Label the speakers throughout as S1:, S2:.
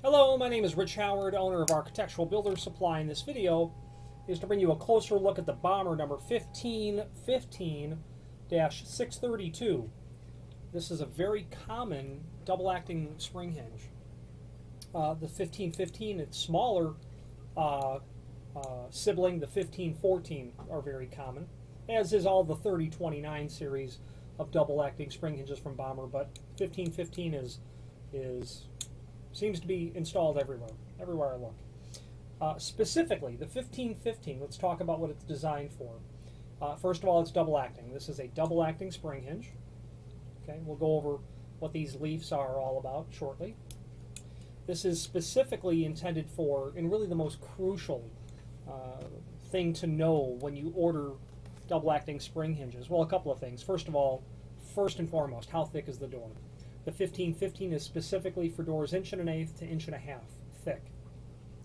S1: Hello, my name is Rich Howard, owner of Architectural Builders Supply, and this video is to bring you a closer look at the Bommer number 1515-632. This is a very common double-acting spring hinge. The 1515, its smaller sibling, the 1514, are very common, as is all the 3029 series of double-acting spring hinges from Bommer, but 1515 seems to be installed everywhere I look. Specifically, the 1515, let's talk about what it's designed for. First of all, it's double-acting. This is a double-acting spring hinge. Okay, we'll go over what these leafs are all about shortly. This is specifically intended for, and really the most crucial thing to know when you order double-acting spring hinges. Well, a couple of things. First of all, first and foremost, how thick is the door? The 1515 is specifically for doors 1 1/8 to 1 1/2 thick.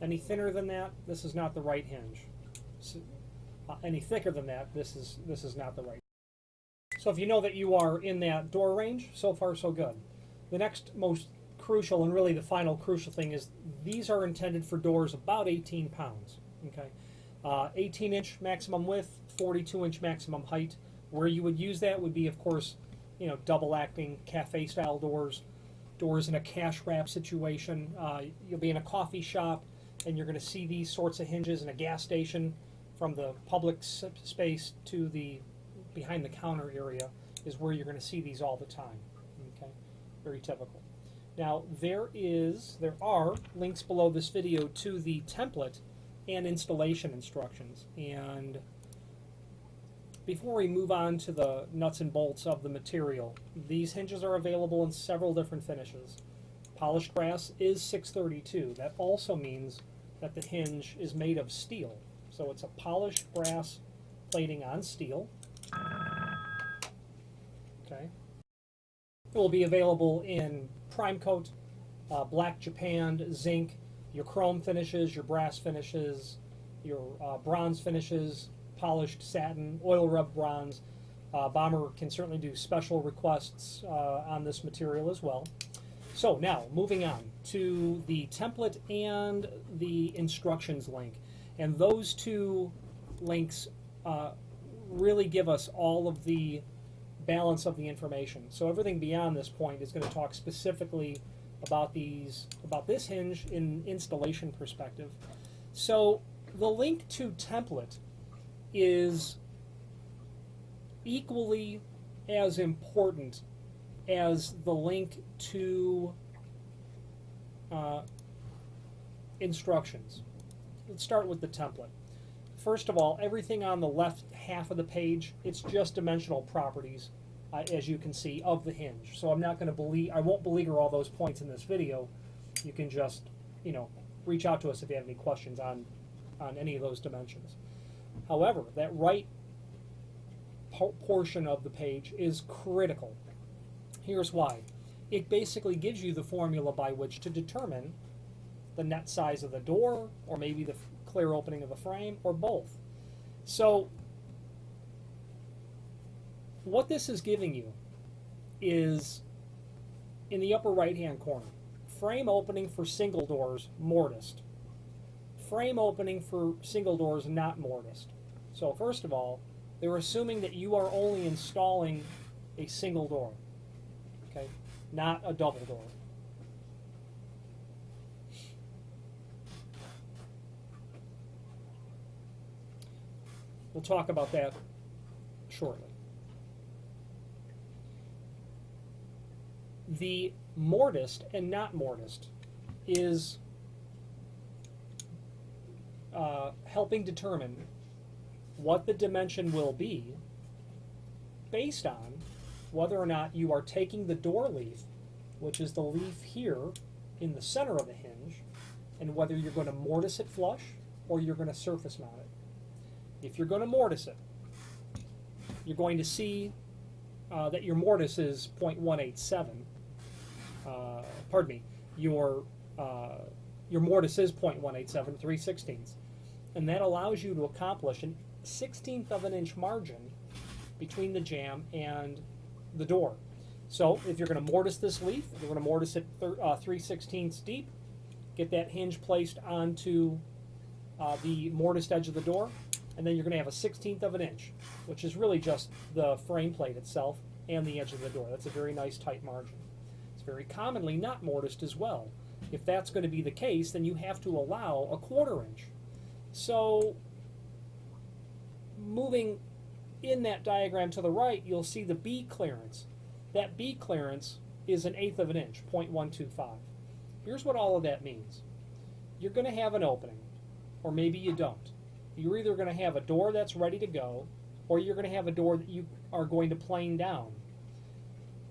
S1: Any thinner than that, this is not the right hinge. Any thicker than that, this is not the right. So if you know that you are in that door range, so far so good. The next most crucial, and really the final crucial thing, is these are intended for doors about 18 pounds. Okay, 18-inch maximum width, 42-inch maximum height. Where you would use that would be, of course, double-acting cafe-style doors, doors in a cash wrap situation. You'll be in a coffee shop, and you're going to see these sorts of hinges in a gas station. From the public space to the behind-the-counter area is where you're going to see these all the time. Okay, very typical. Now there are links below this video to the template and installation instructions. And before we move on to the nuts and bolts of the material, these hinges are available in several different finishes. Polished brass is 632. That also means that the hinge is made of steel. So it's a polished brass plating on steel. Okay. It will be available in prime coat, black japanned, zinc, your chrome finishes, your brass finishes, your bronze finishes, polished satin, oil rub bronze. Bommer can certainly do special requests on this material as well. So now, moving on to the template and the instructions link. And those two links really give us all of the balance of the information. So everything beyond this point is going to talk specifically about this hinge in installation perspective. So the link to template is equally as important as the link to instructions. Let's start with the template. First of all, everything on the left half of the page, it's just dimensional properties, as you can see, of the hinge. So I won't beleaguer all those points in this video. You can just, reach out to us if you have any questions on any of those dimensions. However, that right portion of the page is critical. Here's why. It basically gives you the formula by which to determine the net size of the door, or maybe the clear opening of the frame, or both. So what this is giving you is, in the upper right hand corner, frame opening for single doors, mortised. Frame opening for single doors, not mortised. So first of all, they're assuming that you are only installing a single door, okay, not a double door. We'll talk about that shortly. The mortised and not mortised is helping determine what the dimension will be based on whether or not you are taking the door leaf, which is the leaf here in the center of the hinge, and whether you're going to mortise it flush or you're going to surface mount it. If you're going to mortise it, you're going to see that your mortise is 0.187. Pardon me, your mortise is 0.187, 3/16, and that allows you to accomplish an 1/16 of an inch margin between the jamb and the door. So if you're going to mortise this leaf, you're going to mortise it 3/16 deep, get that hinge placed onto the mortised edge of the door, and then you're going to have a 1/16 of an inch, which is really just the frame plate itself and the edge of the door. That's a very nice tight margin. It's very commonly not mortised as well. If that's going to be the case, then you have to allow a 1/4 inch. So moving in that diagram to the right, you'll see the B clearance. That B clearance is 1/8 of an inch, 0.125. Here's what all of that means. You're going to have an opening, or maybe you don't. You're either going to have a door that's ready to go, or you're going to have a door that you are going to plane down.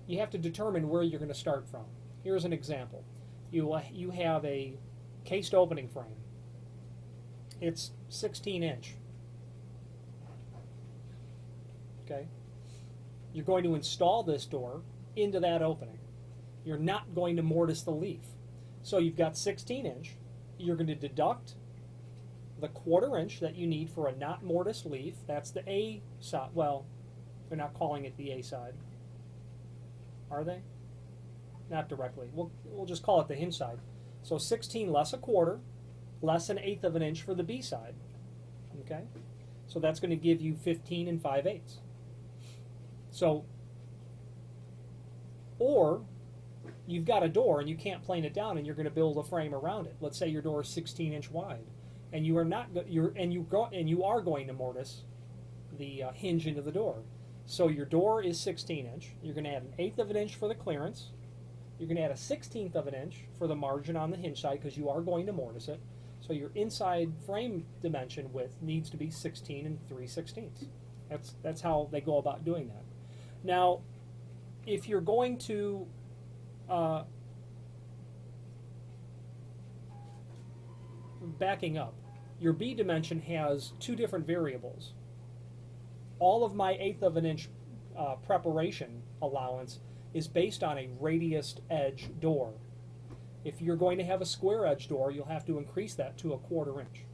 S1: You have to determine where you're going to start from. Here's an example. You have a cased opening frame. It's 16 inch. Okay? You're going to install this door into that opening. You're not going to mortise the leaf. So you've got 16 inch. You're going to deduct the 1/4 inch that you need for a not mortised leaf. That's the A side. Well, they're not calling it the A side. Are they? Not directly. We'll just call it the hinge side. So 16 less a 1/4, less 1/8 of an inch for the B side. Okay? So that's going to give you 15 5/8. So, or you've got a door and you can't plane it down and you're going to build a frame around it. Let's say your door is 16 inch wide, and you are going to mortise the hinge into the door. So your door is 16 inch. You're going to add 1/8 of an inch for the clearance. You're going to add a 1/16 of an inch for the margin on the hinge side because you are going to mortise it. So your inside frame dimension width needs to be 16 3/16. That's how they go about doing that. Now, if you're going to backing up, your B dimension has two different variables. All of my 1/8 of an inch preparation allowance is based on a radiused edge door. If you're going to have a square edge door, you'll have to increase that to a 1/4 inch.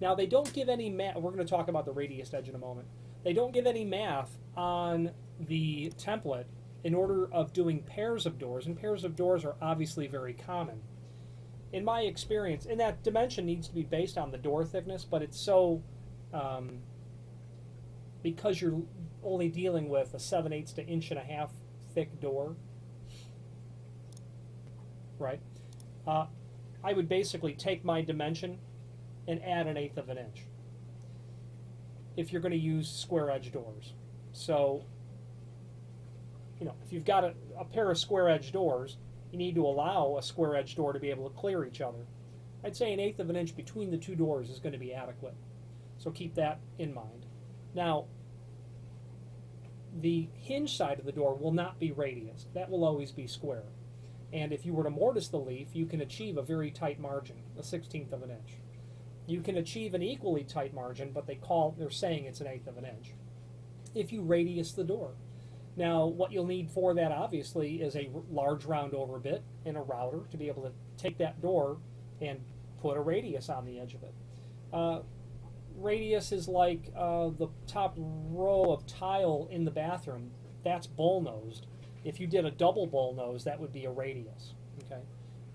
S1: Now, they don't give any math. We're going to talk about the radiused edge in a moment. They don't give any math on the template in order of doing pairs of doors, and pairs of doors are obviously very common. In my experience, and that dimension needs to be based on the door thickness, but it's so, because you're only dealing with a 7/8 to 1.5 inch thick door, right? I would basically take my dimension and add 1/8 of an inch if you're going to use square edge doors. So, if you've got a pair of square edge doors, you need to allow a square edge door to be able to clear each other. I'd say 1/8 of an inch between the two doors is going to be adequate. So keep that in mind. Now, the hinge side of the door will not be radiused. That will always be square. And if you were to mortise the leaf, you can achieve a very tight margin, a 1/16 of an inch. You can achieve an equally tight margin, but they're saying it's 1/8 of an inch if you radius the door. Now, what you'll need for that, obviously, is a large round over bit and a router to be able to take that door and put a radius on the edge of it. Radius is like the top row of tile in the bathroom. That's bull-nosed. If you did a double bull-nose, that would be a radius. Okay,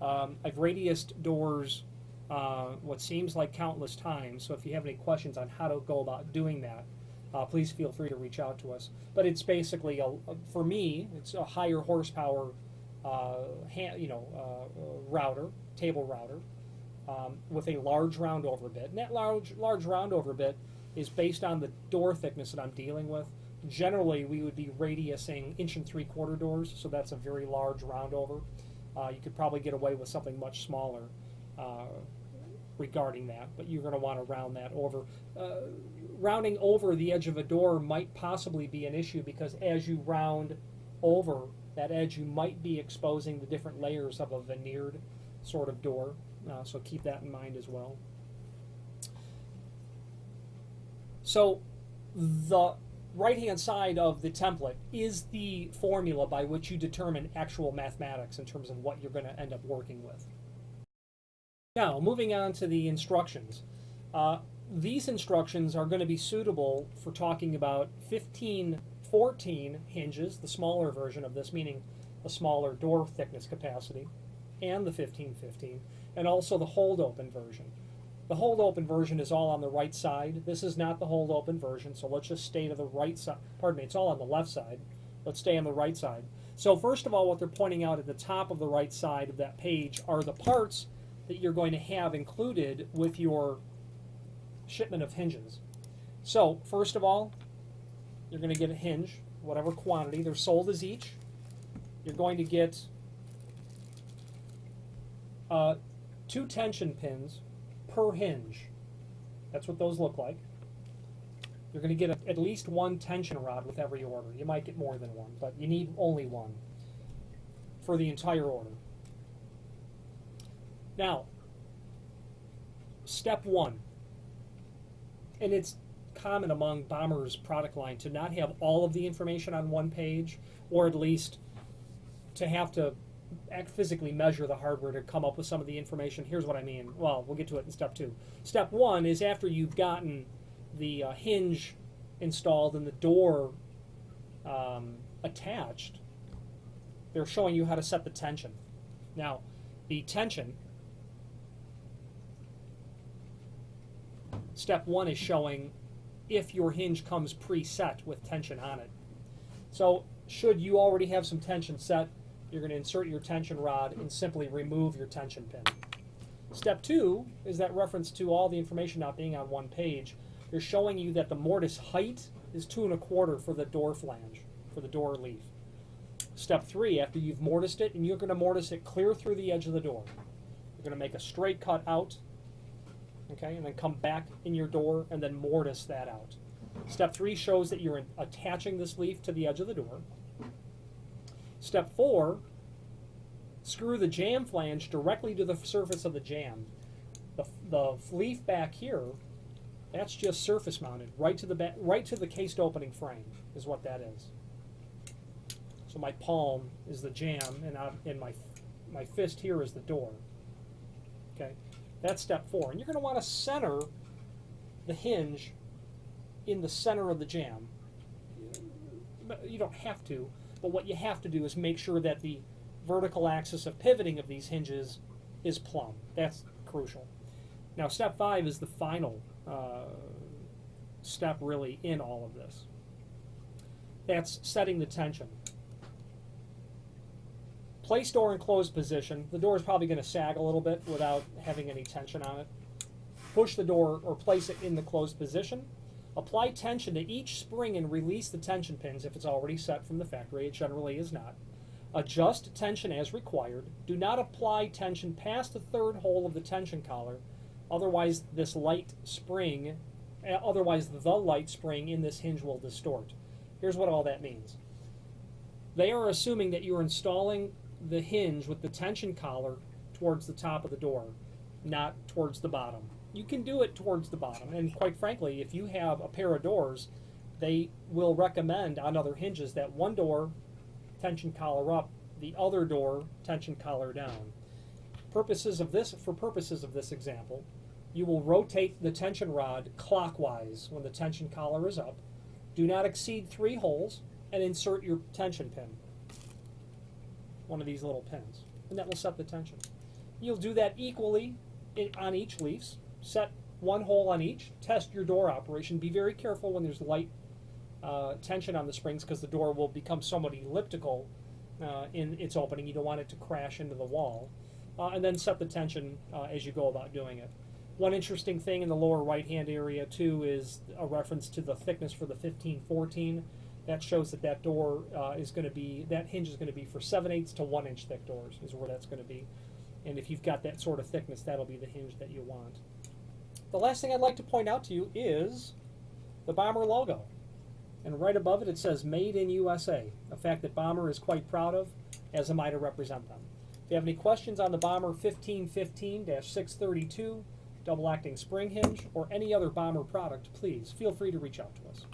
S1: I've radiused doors what seems like countless times, so if you have any questions on how to go about doing that, please feel free to reach out to us. But it's basically, for me, it's a higher horsepower router, table router, with a large round over bit. And that large round over bit is based on the door thickness that I'm dealing with. Generally, we would be radiusing 1 3/4 doors, so that's a very large round over. You could probably get away with something much smaller regarding that, but you're going to want to round that over. Rounding over the edge of a door might possibly be an issue because as you round over that edge, you might be exposing the different layers of a veneered sort of door, so keep that in mind as well. So the right-hand side of the template is the formula by which you determine actual mathematics in terms of what you're going to end up working with. Now, moving on to the instructions. These instructions are going to be suitable for talking about 1514 hinges, the smaller version of this, meaning a smaller door thickness capacity, and the 1515, and also the hold open version. The hold open version is all on the right side. This is not the hold open version, so let's just stay to the right side. Pardon me, it's all on the left side. Let's stay on the right side. So first of all, what they're pointing out at the top of the right side of that page are the parts that you're going to have included with your shipment of hinges. So first of all, you're going to get a hinge, whatever quantity. They're sold as each. You're going to get 2 tension pins per hinge. That's what those look like. You're going to get at least 1 tension rod with every order. You might get more than 1, but you need only 1 for the entire order. Now, step 1, and it's common among Bommer's product line to not have all of the information on one page, or at least to have to physically measure the hardware to come up with some of the information. Here's what I mean. Well, we'll get to it in step 2. Step 1 is after you've gotten the hinge installed and the door attached, they're showing you how to set the tension. Now, the tension, step 1 is showing if your hinge comes preset with tension on it. So should you already have some tension set, you're going to insert your tension rod and simply remove your tension pin. Step 2 is that reference to all the information not being on one page. They're showing you that the mortise height is 2 1/4 for the door flange, for the door leaf. Step 3, after you've mortised it, and you're going to mortise it clear through the edge of the door. You're going to make a straight cut out, okay, and then come back in your door and then mortise that out. Step 3 shows that you're attaching this leaf to the edge of the door. Step 4, screw the jamb flange directly to the surface of the jamb. The leaf back here, that's just surface mounted, right to the cased opening frame is what that is. So my palm is the jamb, and my fist here is the door. Okay, that's step 4. And you're going to want to center the hinge in the center of the jamb. You don't have to, but what you have to do is make sure that the vertical axis of pivoting of these hinges is plumb. That's crucial. Now, step 5 is the final step, really, in all of this. That's setting the tension. Place door in closed position. The door is probably going to sag a little bit without having any tension on it. Push the door or place it in the closed position. Apply tension to each spring and release the tension pins if it's already set from the factory. It generally is not. Adjust tension as required. Do not apply tension past the 3rd hole of the tension collar. Otherwise, the light spring in this hinge will distort. Here's what all that means. They are assuming that you're installing the hinge with the tension collar towards the top of the door, not towards the bottom. You can do it towards the bottom, and quite frankly, if you have a pair of doors, they will recommend on other hinges that one door tension collar up, the other door tension collar down. For purposes of this example, you will rotate the tension rod clockwise when the tension collar is up. Do not exceed 3 holes and insert your tension pin, one of these little pins, and that will set the tension. You'll do that equally on each leaf. Set 1 hole on each. Test your door operation. Be very careful when there's light tension on the springs, because the door will become somewhat elliptical in its opening. You don't want it to crash into the wall. And then set the tension as you go about doing it. One interesting thing in the lower right-hand area, too, is a reference to the thickness for the 1514. That shows that that door that hinge is going to be for 7/8 to 1 inch thick doors is where that's going to be. And if you've got that sort of thickness, that'll be the hinge that you want. The last thing I'd like to point out to you is the Bommer logo. And right above it, it says Made in USA, a fact that Bommer is quite proud of, as am I to represent them. If you have any questions on the Bommer 1515-632 double acting spring hinge or any other Bommer product, please feel free to reach out to us.